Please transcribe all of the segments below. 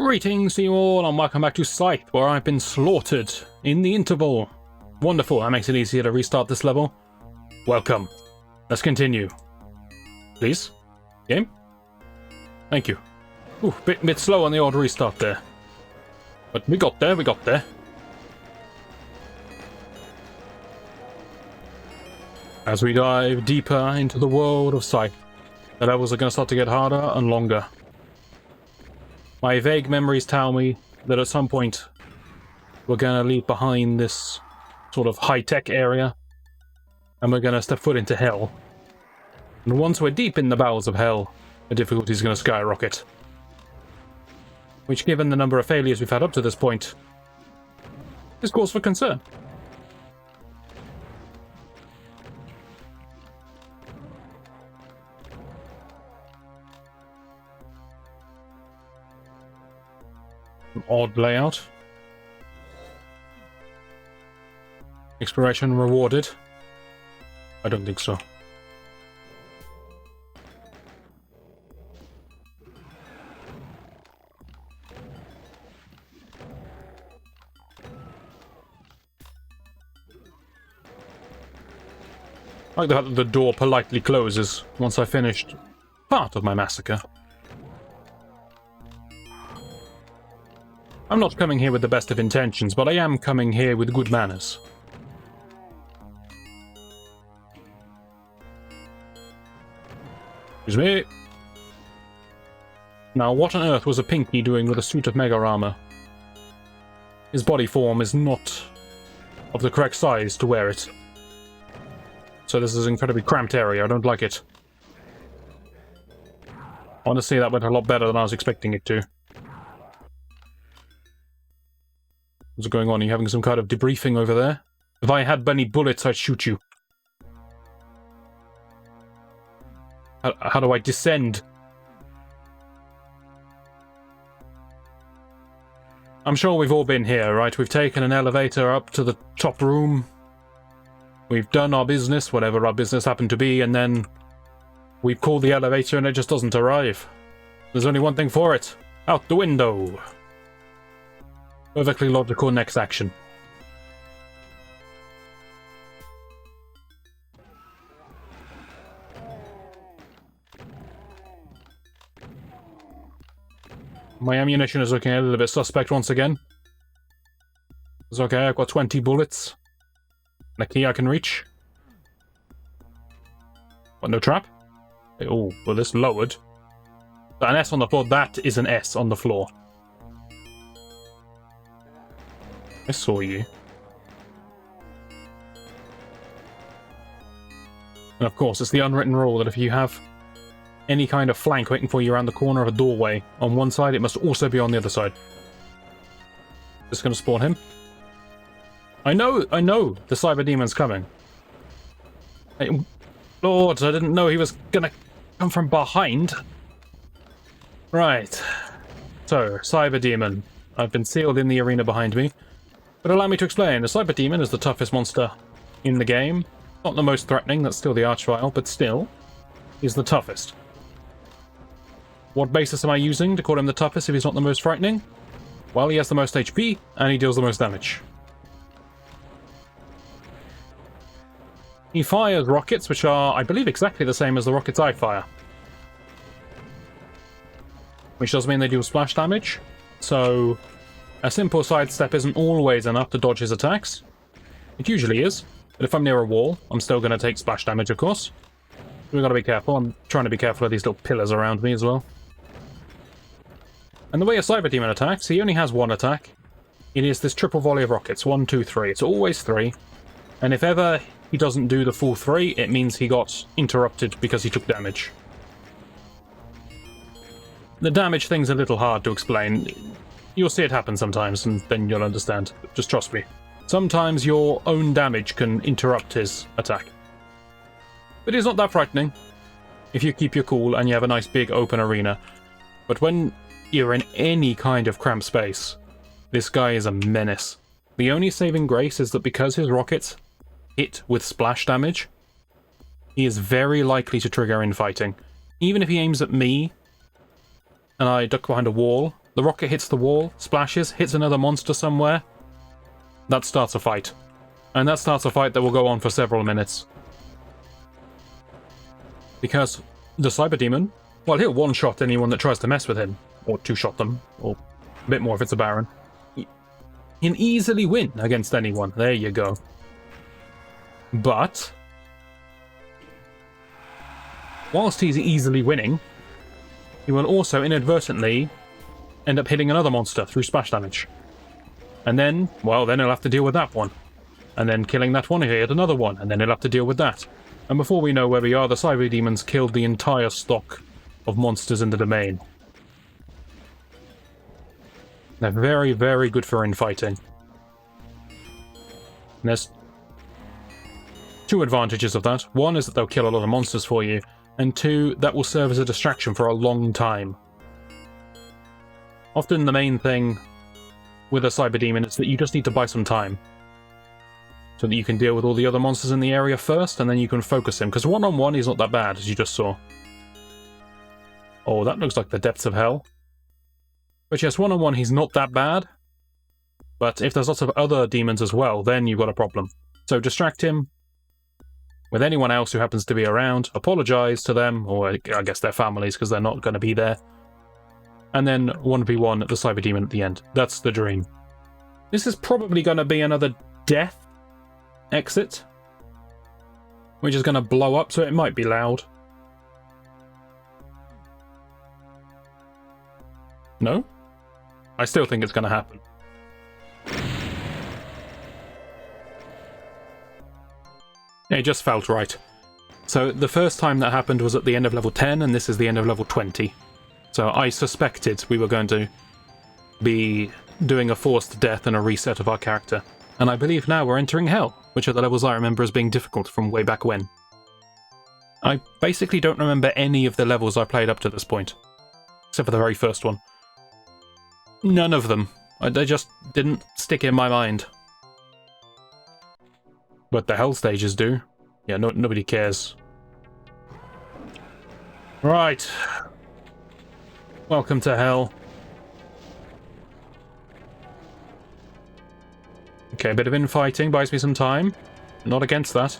Greetings to you all and welcome back to Scythe, where I've been slaughtered in the interval. Wonderful, that makes it easier to restart this level. Welcome. Let's continue. Please? Game? Thank you. Ooh, bit slow on the old restart there. But we got there, we got there. As we dive deeper into the world of Scythe, the levels are going to start to get harder and longer. My vague memories tell me that at some point we're going to leave behind this sort of high-tech area and we're going to step foot into hell. And once we're deep in the bowels of hell, the difficulty is going to skyrocket. Which, given the number of failures we've had up to this point, is cause for concern. Odd layout. Exploration rewarded? I don't think so. I like that the door politely closes once I finished part of my massacre. I'm not coming here with the best of intentions, but I am coming here with good manners. Excuse me. Now, what on earth was a Pinky doing with a suit of mega armor? His body form is not of the correct size to wear it. So this is an incredibly cramped area, I don't like it. Honestly, that went a lot better than I was expecting it to. What's going on? Are you having some kind of debriefing over there? If I had any bullets, I'd shoot you. How do I descend? I'm sure we've all been here, right? We've taken an elevator up to the top room. We've done our business, whatever our business happened to be, and then we've called the elevator and it just doesn't arrive. There's only one thing for it. Out the window. Perfectly logical next action. My ammunition is looking a little bit suspect once again. It's okay, I've got 20 bullets. And a key I can reach. What, no trap? Oh, well, this lowered. An S on the floor, that is an S on the floor. I saw you. And of course, it's the unwritten rule that if you have any kind of flank waiting for you around the corner of a doorway on one side, it must also be on the other side. Just gonna spawn him. I know the cyber demon's coming. Hey, Lord, I didn't know he was gonna come from behind. Right. So, cyber demon. I've been sealed in the arena behind me. But allow me to explain, the Cyber Demon is the toughest monster in the game. Not the most threatening, that's still the Archvile, but still, he's the toughest. What basis am I using to call him the toughest if he's not the most frightening? Well, he has the most HP, and he deals the most damage. He fires rockets, which are, I believe, exactly the same as the rockets I fire. Which does mean they do splash damage, so a simple sidestep isn't always enough to dodge his attacks. It usually is, but if I'm near a wall, I'm still going to take splash damage, of course. We've got to be careful. I'm trying to be careful of these little pillars around me as well. And the way a Cyber Demon attacks, he only has one attack. It is this triple volley of rockets. 1, 2, 3. It's always 3. And if ever he doesn't do the full 3, it means he got interrupted because he took damage. The damage thing's a little hard to explain. You'll see it happen sometimes, and then you'll understand. Just trust me. Sometimes your own damage can interrupt his attack. But it's not that frightening if you keep your cool and you have a nice big open arena. But when you're in any kind of cramped space, this guy is a menace. The only saving grace is that because his rockets hit with splash damage, he is very likely to trigger infighting. Even if he aims at me and I duck behind a wall, the rocket hits the wall, splashes, hits another monster somewhere, that starts a fight. And that starts a fight that will go on for several minutes. Because the Cyber Demon, well, he'll one-shot anyone that tries to mess with him. Or two-shot them, or a bit more if it's a Baron. He can easily win against anyone. There you go. But whilst he's easily winning, he will also inadvertently end up hitting another monster through splash damage. And then, well, then he'll have to deal with that one. And then killing that one, he'll hit another one, and then he'll have to deal with that. And before we know where we are, the Cyber Demons killed the entire stock of monsters in the domain. They're very, very good for infighting. And there's two advantages of that. One is that they'll kill a lot of monsters for you, and two, that will serve as a distraction for a long time. Often the main thing with a Cyber Demon is that you just need to buy some time, so that you can deal with all the other monsters in the area first, and then you can focus him, because one-on-one he's not that bad, as you just saw. Oh, that looks like the depths of hell. But yes, one-on-one he's not that bad, but if there's lots of other demons as well, then you've got a problem. So distract him with anyone else who happens to be around, apologise to them, or I guess their families, because they're not going to be there, and then 1v1 the Cyber Demon at the end. That's the dream. This is probably going to be another death exit, which is going to blow up, so it might be loud. No? I still think it's going to happen. It just felt right. So the first time that happened was at the end of level 10, and this is the end of level 20. So I suspected we were going to be doing a forced death and a reset of our character. And I believe now we're entering Hell, which are the levels I remember as being difficult from way back when. I basically don't remember any of the levels I played up to this point, except for the very first one. None of them. They just didn't stick in my mind. But the Hell stages do. Yeah, nobody cares. Right. Welcome to Hell. Okay, a bit of infighting buys me some time. Not against that.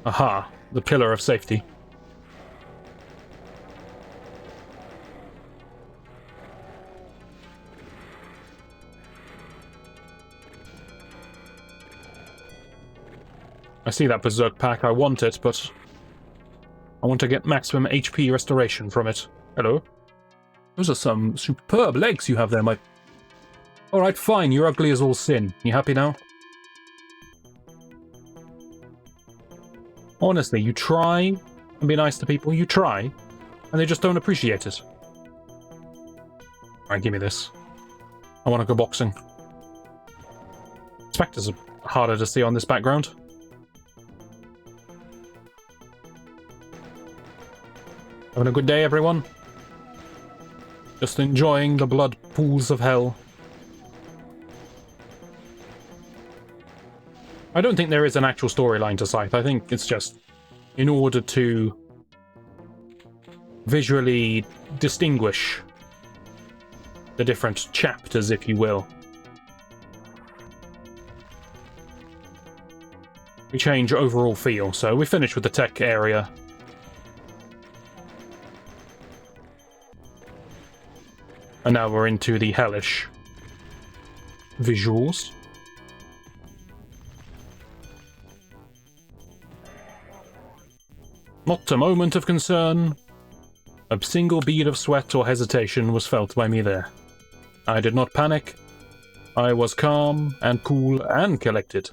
Aha, the pillar of safety. I see that Berserk pack, I want it, but I want to get maximum HP restoration from it. Hello? Those are some superb legs you have there, my... Alright, fine, you're ugly as all sin. You happy now? Honestly, you try and be nice to people, you try, and they just don't appreciate it. Alright, give me this. I want to go boxing. Spectres are harder to see on this background. Having a good day, everyone? Just enjoying the blood pools of hell. I don't think there is an actual storyline to Scythe. I think it's just in order to visually distinguish the different chapters, if you will. We change overall feel. So we finished with the tech area. And now we're into the hellish visuals. Not a moment of concern. A single bead of sweat or hesitation was felt by me there. I did not panic. I was calm and cool and collected.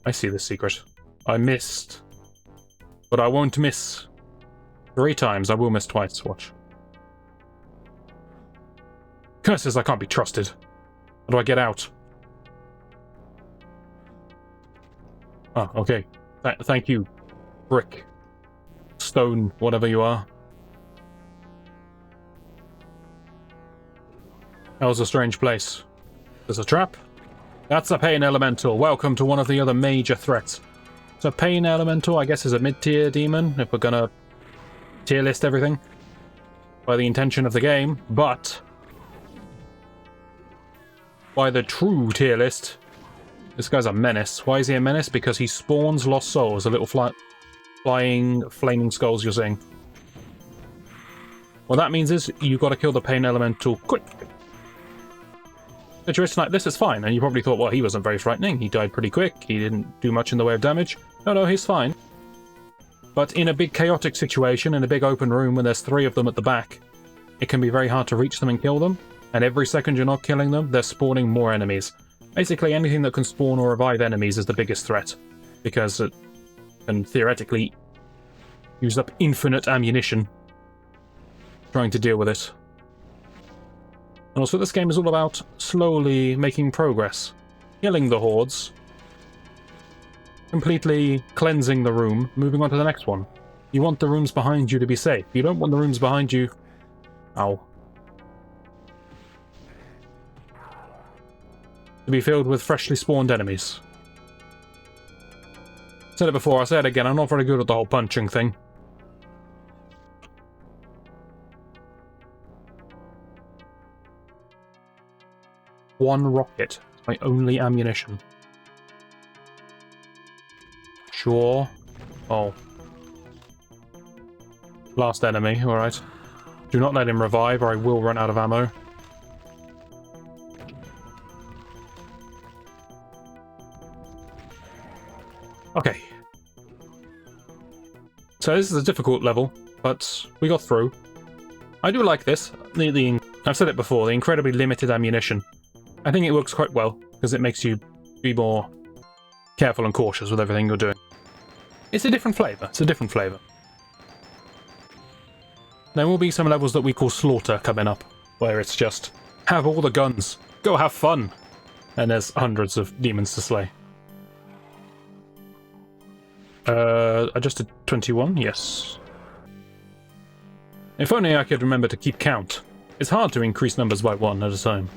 I see the secret. I missed. But I won't miss 3 times. I will miss twice. Watch. Curses, I can't be trusted. How do I get out? Oh, okay. Thank you, brick, stone, whatever you are. That was a strange place. There's a trap. That's a Pain Elemental. Welcome to one of the other major threats. So Pain Elemental, I guess, is a mid-tier demon, if we're gonna tier list everything by the intention of the game, but by the true tier list, this guy's a menace. Why is he a menace? Because he spawns lost souls, the little flying flaming skulls you're seeing. What that means is you've got to kill the pain elemental quick. Situation like this is fine, and you probably thought, well, he wasn't very frightening. He died pretty quick. He didn't do much in the way of damage. No, he's fine. But in a big chaotic situation, in a big open room when there's 3 of them at the back, it can be very hard to reach them and kill them. And every second you're not killing them, they're spawning more enemies. Basically, anything that can spawn or revive enemies is the biggest threat, because it can theoretically use up infinite ammunition trying to deal with it. And also, this game is all about slowly making progress. Killing the hordes, completely cleansing the room, moving on to the next one. You want the rooms behind you to be safe. You don't want the rooms behind you... Ow. To be filled with freshly spawned enemies. Said it before, I say it again, I'm not very good at the whole punching thing. One rocket. It's my only ammunition. Sure. Oh. Last enemy, alright. Do not let him revive or I will run out of ammo. Okay. So this is a difficult level, but we got through. I do like this. I've said it before, the incredibly limited ammunition. I think it works quite well, because it makes you be more careful and cautious with everything you're doing. It's a different flavour. It's a different flavour. There will be some levels that we call Slaughter coming up, where it's just, have all the guns, go have fun! And there's hundreds of demons to slay. Adjusted 21? Yes. If only I could remember to keep count. It's hard to increase numbers by 1 at a time.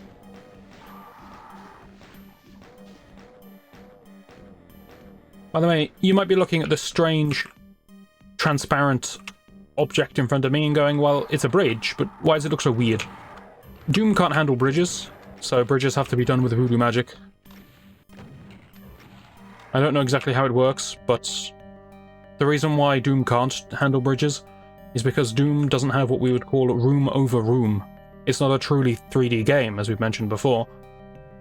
By the way, you might be looking at this strange, transparent object in front of me and going, well, it's a bridge, but why does it look so weird? Doom can't handle bridges, so bridges have to be done with voodoo magic. I don't know exactly how it works, but the reason why Doom can't handle bridges is because Doom doesn't have what we would call room over room. It's not a truly 3D game, as we've mentioned before.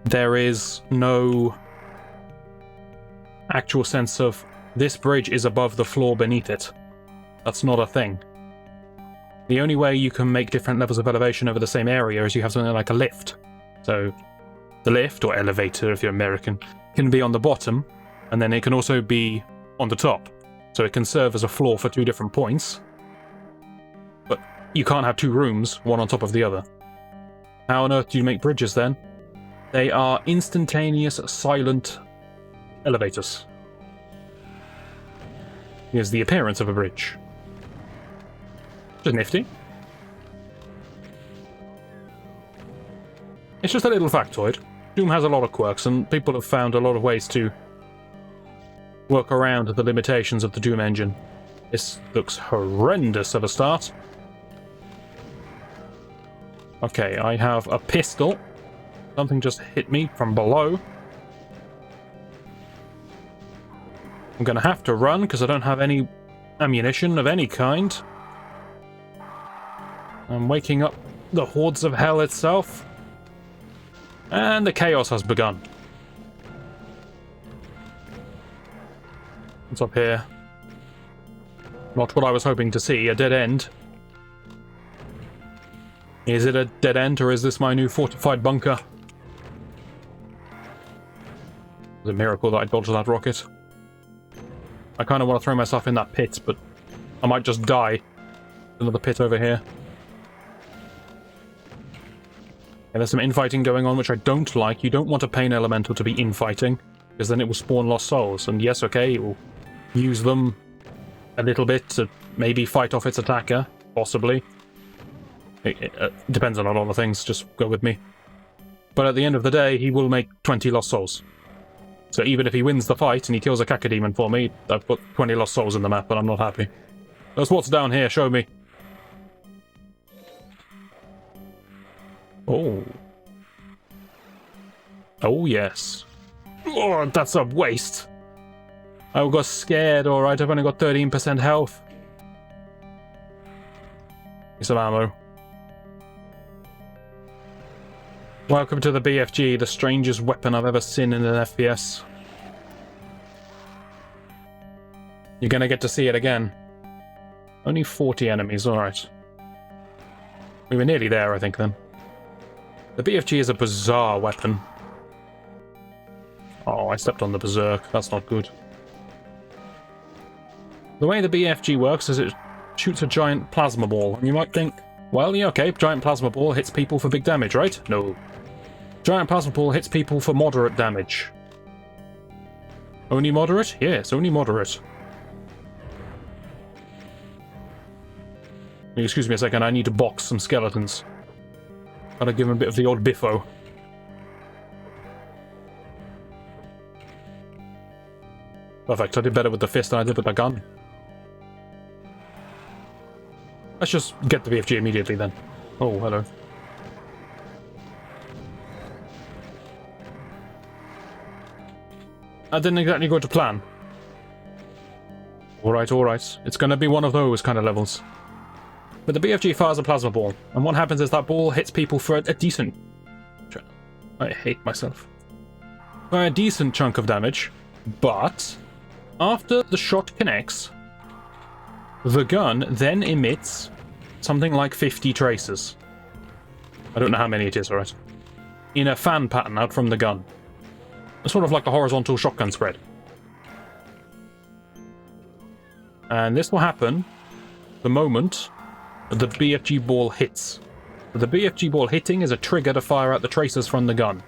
There is no actual sense of this bridge is above the floor beneath it. That's not a thing. The only way you can make different levels of elevation over the same area is you have something like a lift. So the lift, or elevator if you're American, can be on the bottom, and then it can also be on the top. So it can serve as a floor for 2 different points. But you can't have 2 rooms, one on top of the other. How on earth do you make bridges then? They are instantaneous, silent elevators. Here's the appearance of a bridge. Just nifty. It's just a little factoid. Doom has a lot of quirks, and people have found a lot of ways to work around the limitations of the Doom engine. This looks horrendous at a start. Okay, I have a pistol. Something just hit me from below. I'm gonna have to run because I don't have any ammunition of any kind. I'm waking up the hordes of hell itself. And the chaos has begun. What's up here? Not what I was hoping to see, a dead end. Is it a dead end, or is this my new fortified bunker? It's a miracle that I dodged that rocket. I kind of want to throw myself in that pit, but I might just die. Another pit over here. And there's some infighting going on, which I don't like. You don't want a pain elemental to be infighting, because then it will spawn lost souls. And yes, okay, it will use them a little bit to maybe fight off its attacker, possibly. It depends on a lot of things, just go with me. But at the end of the day, he will make 20 lost souls. So even if he wins the fight and he kills a cacodemon for me, I've put 20 lost souls in the map, and I'm not happy. That's what's down here, show me. Oh. Oh, yes. Oh, that's a waste. I got scared, alright. I've only got 13% health. Some ammo. Welcome to the BFG, the strangest weapon I've ever seen in an FPS. You're gonna get to see it again. Only 40 enemies, alright. We were nearly there, I think, then. The BFG is a bizarre weapon. Oh, I stepped on the berserk. That's not good. The way the BFG works is it shoots a giant plasma ball. And you might think, well, yeah, okay, giant plasma ball hits people for big damage, right? No. Giant plasma ball hits people for moderate damage. Only moderate? Yes, only moderate. Excuse me a second, I need to box some skeletons. Gotta give him a bit of the old biffo. Perfect, I did better with the fist than I did with the gun. Let's just get the BFG immediately then. Oh, hello. I didn't exactly go to plan. Alright, alright. It's gonna be one of those kind of levels. But the BFG fires a plasma ball, and what happens is that ball hits people for a decent... I hate myself. For a decent chunk of damage, but after the shot connects, the gun then emits something like 50 traces. I don't know how many it is, alright? In a fan pattern out from the gun. It's sort of like a horizontal shotgun spread. And this will happen the moment the BFG ball hits. The BFG ball hitting is a trigger to fire out the traces from the gun,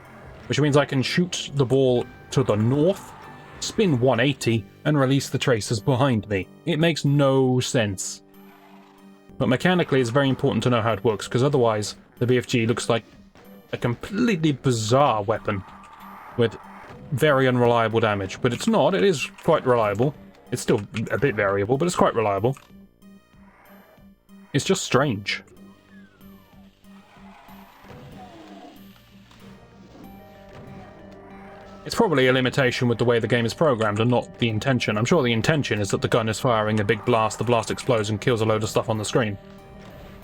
which means I can shoot the ball to the north, spin 180, and release the traces behind me. It makes no sense. But mechanically, it's very important to know how it works, because otherwise the BFG looks like a completely bizarre weapon with very unreliable damage. But it's not, it is quite reliable. It's still a bit variable, but it's quite reliable. It's just strange. It's probably a limitation with the way the game is programmed and not the intention. I'm sure the intention is that the gun is firing a big blast, the blast explodes and kills a load of stuff on the screen.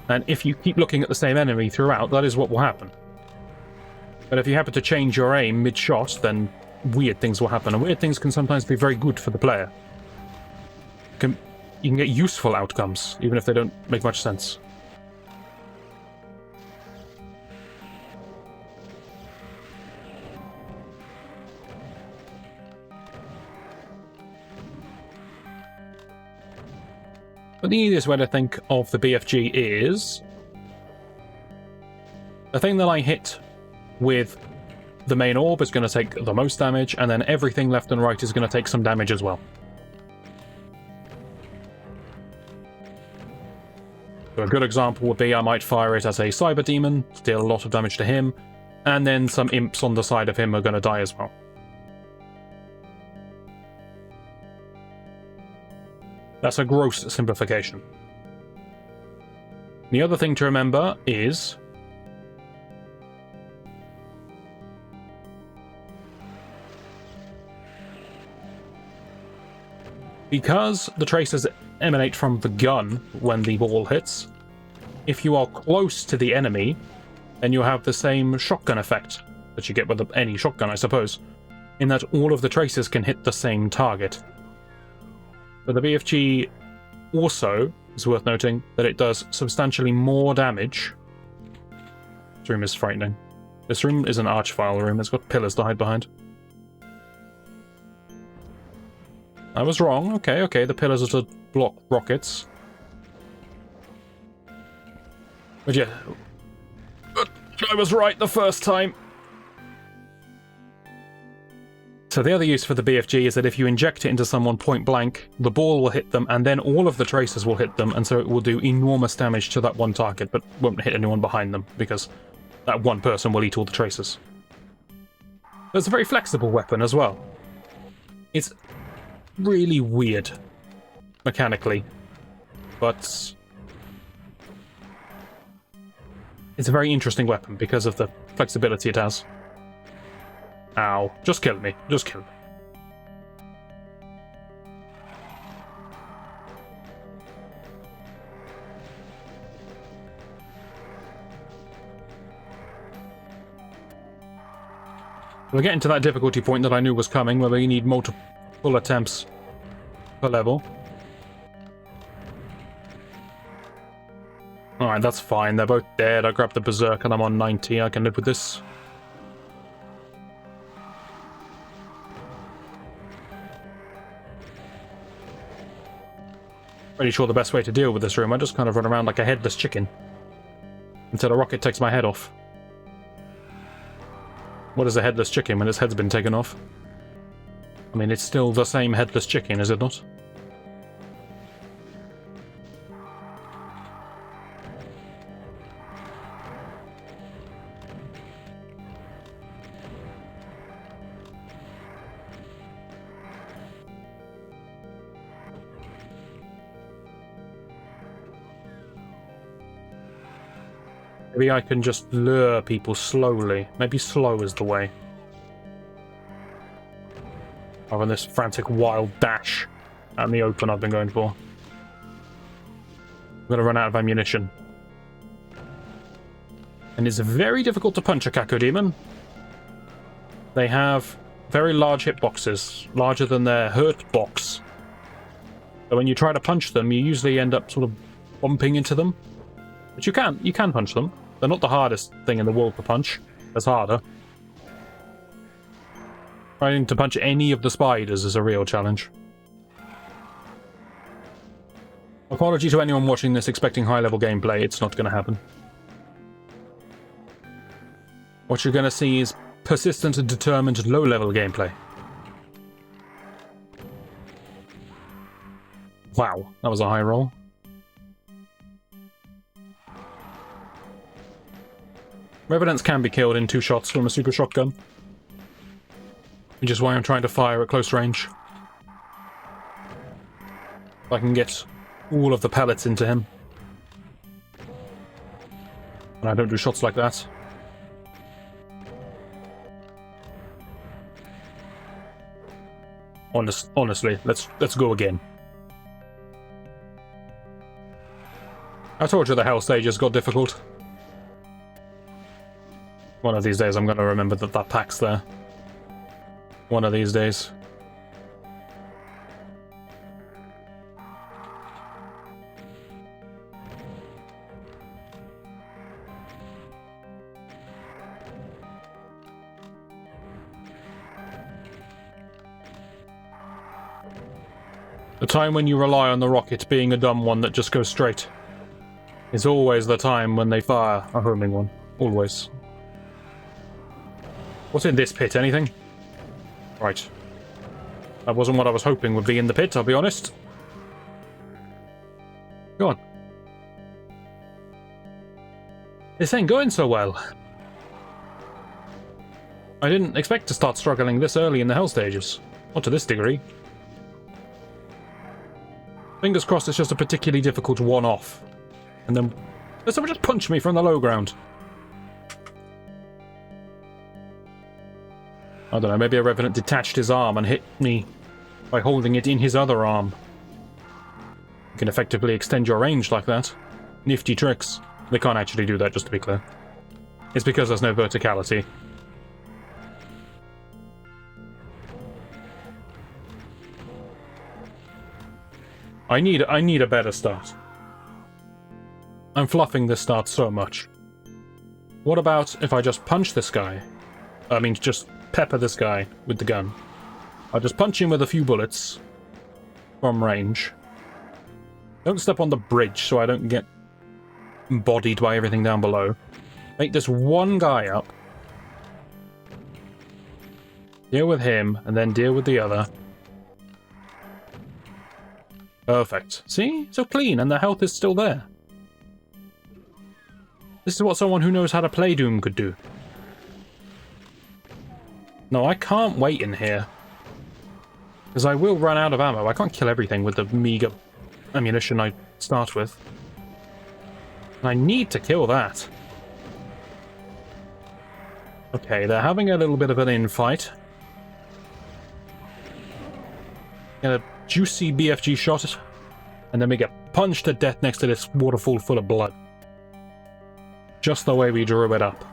And if you keep looking at the same enemy throughout, that is what will happen. But if you happen to change your aim mid-shot, then weird things will happen, and weird things can sometimes be very good for the player. You can get useful outcomes, even if they don't make much sense. But the easiest way to think of the BFG is the thing that I hit with the main orb is going to take the most damage, and then everything left and right is going to take some damage as well. So a good example would be I might fire it as a cyber demon, deal a lot of damage to him, and then some imps on the side of him are going to die as well. That's a gross simplification. The other thing to remember is because the traces emanate from the gun when the ball hits, if you are close to the enemy, then you'll have the same shotgun effect that you get with any shotgun, I suppose, in that all of the traces can hit the same target. But the BFG also, is worth noting, that it does substantially more damage. This room is frightening. This room is an archvile room, it's got pillars to hide behind. I was wrong. Okay, the pillars are to block rockets. But yeah, I was right the first time. So the other use for the BFG is that if you inject it into someone point blank, the ball will hit them, and then all of the traces will hit them, and so it will do enormous damage to that one target, but won't hit anyone behind them, because that one person will eat all the traces. But it's a very flexible weapon as well. It's really weird mechanically, but It's a very interesting weapon because of the flexibility it has. Ow. Just kill me. Just kill me. We're getting to that difficulty point that I knew was coming, where we need multiple attempts per level. Alright, that's fine. They're both dead. I grabbed the Berserk and I'm on 90. I can live with this. Pretty sure the best way to deal with this room, I just kind of run around like a headless chicken until a rocket takes my head off. What is a headless chicken when its head's been taken off? I mean, it's still the same headless chicken, is it not? Maybe I can just lure people slowly. Maybe slow is the way. Rather than this frantic wild dash out in the open I've been going for. I'm gonna run out of ammunition. And it's very difficult to punch a Cacodemon. They have very large hitboxes, larger than their hurt box. So when you try to punch them, you usually end up sort of bumping into them. But you can punch them. They're not the hardest thing in the world to punch. There's harder. Trying to punch any of the spiders is a real challenge. Apology to anyone watching this expecting high-level gameplay, it's not going to happen. What you're going to see is persistent and determined low-level gameplay. Wow, that was a high roll. Revenants can be killed in 2 shots from a super shotgun, which is why I'm trying to fire at close range. If I can get all of the pellets into him. And I don't do shots like that. Honestly, let's go again. I told you the hell stages got difficult. One of these days I'm going to remember that that pack's there. One of these days. The time when you rely on the rocket being a dumb one that just goes straight is always the time when they fire a homing one. Always. What's in this pit? Anything? Right. That wasn't what I was hoping would be in the pit, I'll be honest. Go on. This ain't going so well. I didn't expect to start struggling this early in the hell stages. Not to this degree. Fingers crossed it's just a particularly difficult one-off. And then... Did someone just punch me from the low ground? I don't know, maybe a Revenant detached his arm and hit me by holding it in his other arm. You can effectively extend your range like that. Nifty tricks. They can't actually do that, just to be clear. It's because there's no verticality. I need a better start. I'm fluffing this start so much. What about if I just punch this guy? I mean, just pepper this guy with the gun. I'll just punch him with a few bullets from range. Don't step on the bridge so I don't get bodied by everything down below. Make this one guy up. Deal with him, and then deal with the other. Perfect. See? So clean, and the health is still there. This is what someone who knows how to play Doom could do. No, I can't wait in here. Because I will run out of ammo. I can't kill everything with the meager ammunition I start with. And I need to kill that. Okay, they're having a little bit of an infight. Get a juicy BFG shot, and then we get punched to death next to this waterfall full of blood. Just the way we drew it up.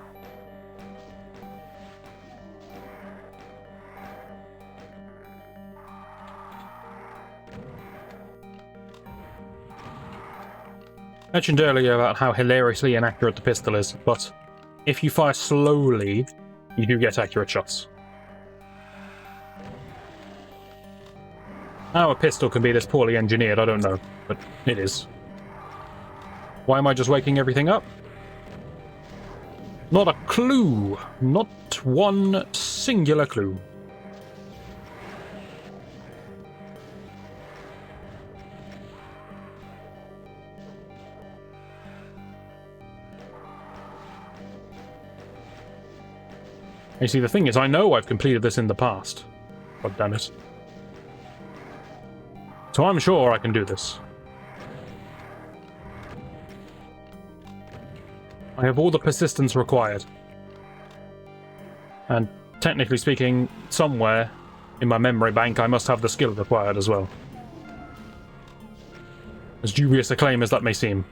I mentioned earlier about how hilariously inaccurate the pistol is, but if you fire slowly, you do get accurate shots. How a pistol can be this poorly engineered, I don't know, but it is. Why am I just waking everything up? Not a clue. Not one singular clue. You see, the thing is, I know I've completed this in the past. God damn it. So I'm sure I can do this. I have all the persistence required. And technically speaking, somewhere in my memory bank, I must have the skill required as well. As dubious a claim as that may seem.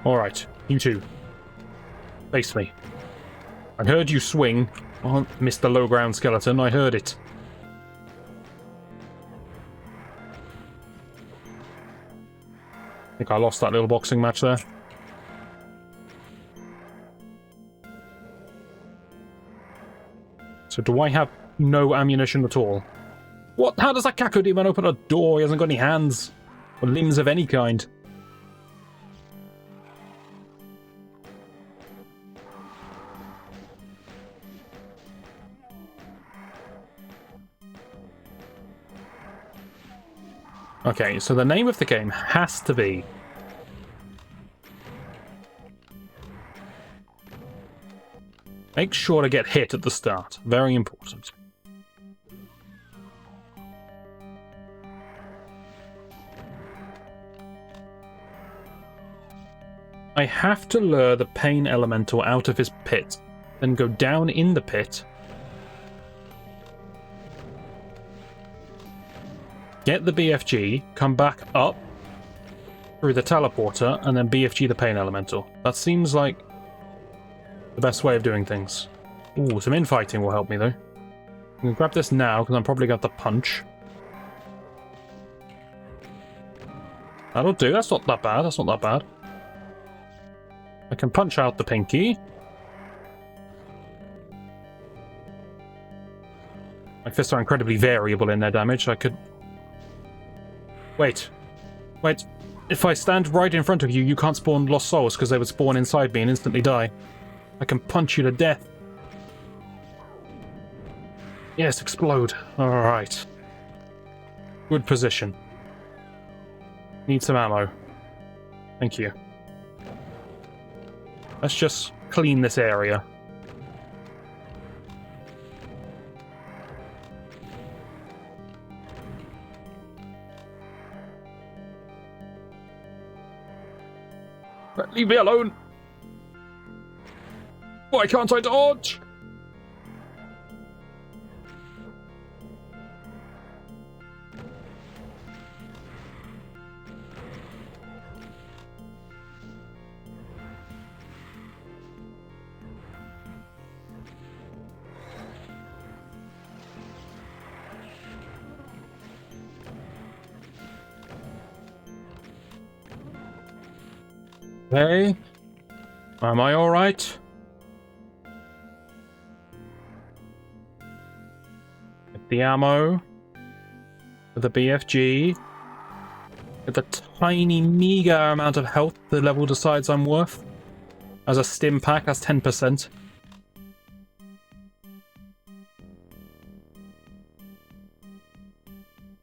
Alright, you two. Face me. I heard you swing on Mr. Low Ground Skeleton. I heard it. I think I lost that little boxing match there. So do I have no ammunition at all? What? How does that Kako demon open a door? He hasn't got any hands or limbs of any kind. Okay, so the name of the game has to be make sure to get hit at the start. Very important. I have to lure the pain elemental out of his pit, then go down in the pit, get the BFG, come back up through the teleporter, and then BFG the pain elemental. That seems like the best way of doing things. Ooh, some infighting will help me though. I'm gonna grab this now, because I'm probably got the punch. That'll do, that's not that bad, that's not that bad. I can punch out the pinky. My fists are incredibly variable in their damage, I could... Wait. Wait. If I stand right in front of you, you can't spawn lost souls because they would spawn inside me and instantly die. I can punch you to death. Yes, explode. Alright. Good position. Need some ammo. Thank you. Let's just clean this area. Leave me alone! Why can't I dodge? Hey, am I alright? Get the ammo. For the BFG. Get the tiny, meager amount of health the level decides I'm worth. As a stim pack, that's 10%.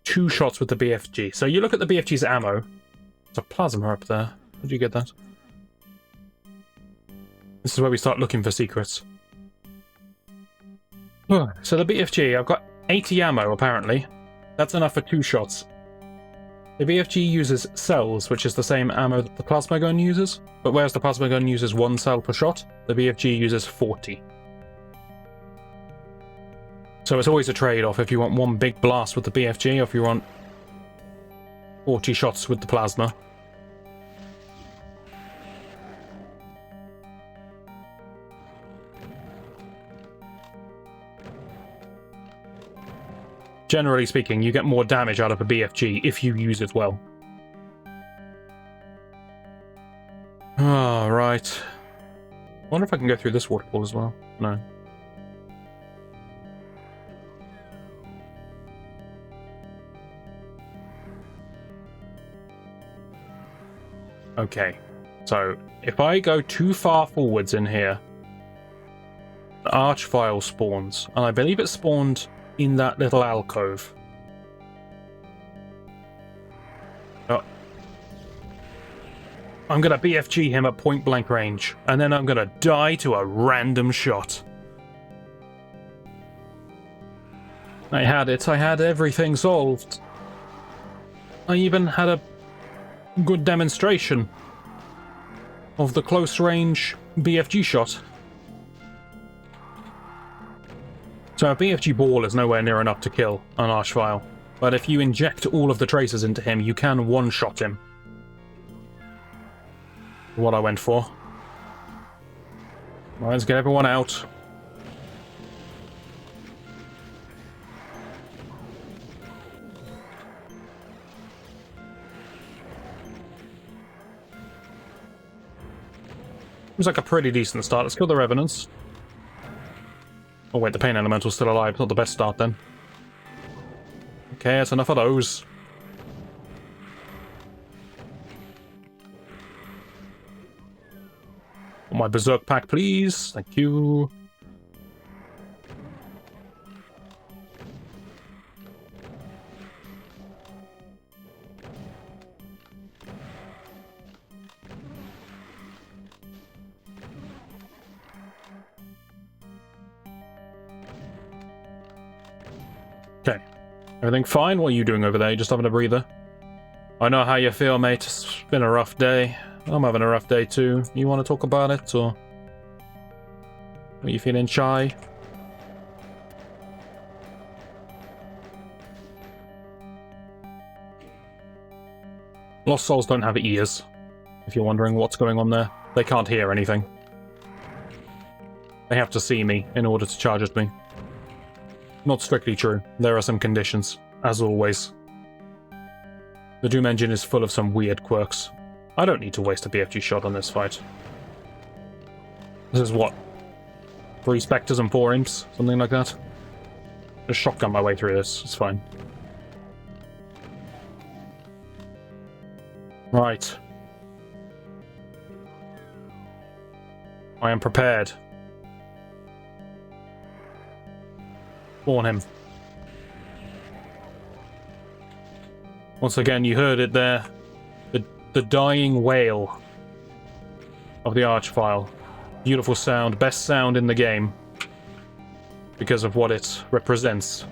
Two shots with the BFG. So you look at the BFG's ammo. There's a plasma up there. How did you get that? This is where we start looking for secrets. So the BFG, I've got 80 ammo apparently. That's enough for 2 shots. The BFG uses cells, which is the same ammo that the plasma gun uses, but whereas the plasma gun uses 1 cell per shot, the BFG uses 40. So it's always a trade-off if you want one big blast with the BFG or if you want 40 shots with the plasma. Generally speaking, you get more damage out of a BFG if you use it well. Ah, right. I wonder if I can go through this waterfall as well. No. Okay, so if I go too far forwards in here, the archvile spawns, and I believe it spawned in that little alcove. Oh. I'm gonna BFG him at point blank range, and then I'm gonna die to a random shot. I had it, I had everything solved. I even had a good demonstration of the close range BFG shot. So a BFG ball is nowhere near enough to kill an archvile, but if you inject all of the tracers into him, you can one-shot him. What I went for. Right, let's get everyone out. Seems like a pretty decent start. Let's kill the revenants. Oh wait, the pain elemental's still alive. Not the best start then. Okay, that's enough of those. My berserk pack, please. Thank you. Okay. Everything fine? What are you doing over there? You just having a breather? I know how you feel, mate. It's been a rough day. I'm having a rough day too. You want to talk about it, or are you feeling shy? Lost souls don't have ears, if you're wondering what's going on there. They can't hear anything. They have to see me in order to charge at me. Not strictly true. There are some conditions, as always. The Doom engine is full of some weird quirks. I don't need to waste a BFG shot on this fight. This is what? 3 Spectres and 4 Imps? Something like that? Just shotgun my way through this. It's fine. Right. I am prepared. Spawn him. Once again, you heard it there. The dying wail of the archvile. Beautiful sound, best sound in the game. Because of what it represents.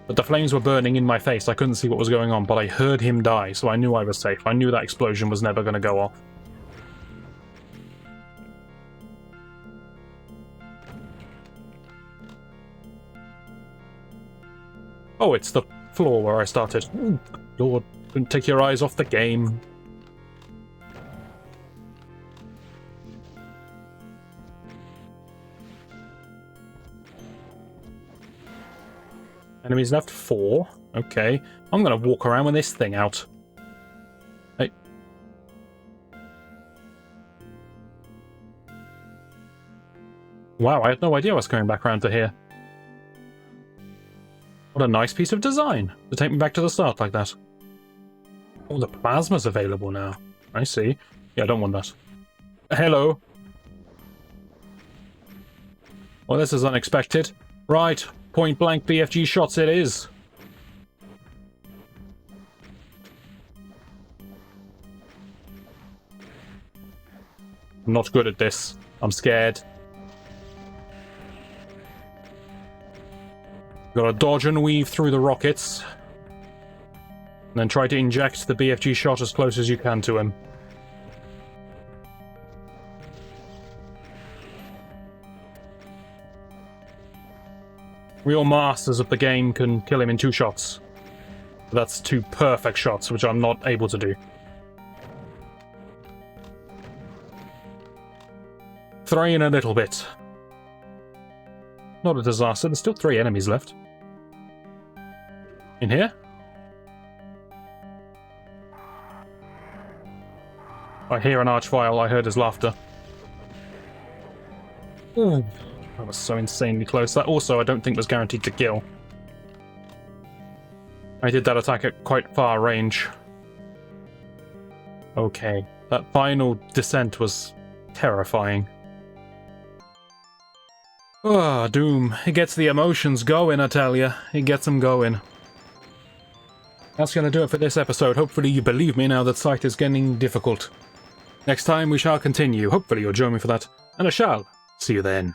But the flames were burning in my face. I couldn't see what was going on, but I heard him die, so I knew I was safe. I knew that explosion was never going to go off. Oh, it's the floor where I started. Ooh, Lord, don't take your eyes off the game. Enemies left 4. Okay. I'm gonna walk around with this thing out. Hey. Wow, I had no idea I was going back around to here. What a nice piece of design to take me back to the start like that. Oh, the plasma's available now. I see. Yeah, I don't want that. Hello. Well, this is unexpected. Right, point blank BFG shots it is. I'm not good at this. I'm scared. Gotta dodge and weave through the rockets. And then try to inject the BFG shot as close as you can to him. Real masters of the game can kill him in 2 shots. That's 2 perfect shots, which I'm not able to do. 3 and a little bit. Not a disaster. There's still 3 enemies left. In here? I hear an archvile. I heard his laughter. Ooh, that was so insanely close. That also I don't think was guaranteed to kill. I did that attack at quite far range. Okay, that final descent was terrifying. Ah, Doom. It gets the emotions going, I tell ya. It gets them going. That's gonna do it for this episode. Hopefully you believe me now that Scythe is getting difficult. Next time we shall continue. Hopefully you'll join me for that. And I shall see you then.